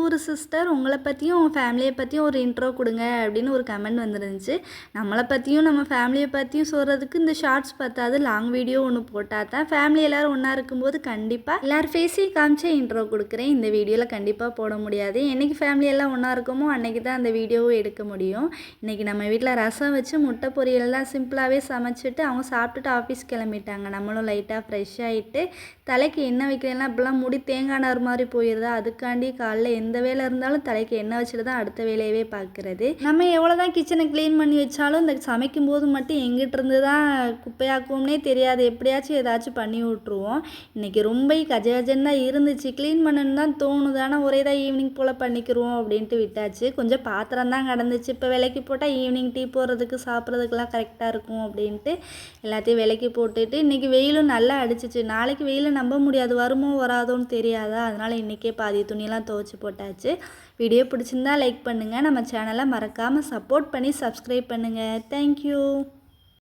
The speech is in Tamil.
ஒரு சிஸ்டர் உங்கள பற்றியும் உங்கள் ஃபேமிலியை பற்றியும் ஒரு இன்ட்ரோ கொடுங்க அப்படின்னு ஒரு கமெண்ட் வந்துருந்துச்சு. நம்மளை பற்றியும் நம்ம ஃபேமிலியை பற்றியும் சொல்கிறதுக்கு இந்த ஷார்ட்ஸ் பத்தாது, லாங் வீடியோ ஒன்று போட்டால் தான் ஃபேமிலி எல்லோரும் ஒன்றா இருக்கும்போது கண்டிப்பாக எல்லார் ஃபேஸையும் காமிச்சே இன்ட்ரோ கொடுக்குறேன். இந்த வீடியோவில் கண்டிப்பாக போட முடியாது. என்றைக்கு ஃபேமிலி எல்லாம் ஒன்றா இருக்குமோ அன்றைக்கி தான் அந்த வீடியோவும் எடுக்க முடியும். இன்றைக்கி நம்ம வீட்டில் ரசம் வச்சு முட்டை பொரியல்லாம் சிம்பிளாகவே சமைச்சிட்டு அவங்க சாப்பிட்டுட்டு ஆஃபீஸ் கிளம்பிட்டாங்க. நம்மளும் லைட்டாக ஃப்ரெஷ் ஆகிட்டு தலைக்கு எண்ணெய் வைக்கிறேன்னா இப்போலாம் முடி தேங்காய் நார் மாதிரி போயிடுதா, அதுக்காண்டி காலைல எந்த வேலை இருந்தாலும் தலைக்கு எண்ணெய் வச்சுட்டு தான் அடுத்த வேலையவே பார்க்குறது. நம்ம எவ்வளோ தான் கிச்சனை க்ளீன் பண்ணி வச்சாலும் இந்த சமைக்கும் போது மட்டும் எங்கிட்ட இருந்து தான் குப்பையாக்குவோம்னே தெரியாது, எப்படியாச்சும் ஏதாச்சும் பண்ணி விட்ருவோம். இன்றைக்கி ரொம்ப கஜகஜன்னு தான் இருந்துச்சு, க்ளீன் பண்ணணுன்னு தான் தோணுது, ஆனால் ஒரே தான் ஈவினிங் போல் பண்ணிக்கிருவோம் அப்படின்ட்டு விட்டாச்சு. கொஞ்சம் பாத்திரம் தான் கிடந்துச்சு, இப்போ விலைக்கு போட்டால் ஈவினிங் டீ போடுறதுக்கு சாப்பிட்றதுக்கெலாம் கரெக்டாக இருக்கும் அப்படின்ட்டு எல்லாத்தையும் விலைக்கு போட்டுட்டு இன்றைக்கி வெயிலும் நல்லா அடிச்சிச்சு. நாளைக்கு வெயில் நம்ப முடியாது, வருமோ வராதோன்னு தெரியாதா, அதனால் இன்றைக்கே பாதி துணியெல்லாம் துவைச்சி போட்டாச்சு. வீடியோ பிடிச்சிருந்தா லைக் பண்ணுங்கள், நம்ம சேனலை மறக்காமல் சப்போர்ட் பண்ணி சப்ஸ்கிரைப் பண்ணுங்கள். தேங்க்யூ.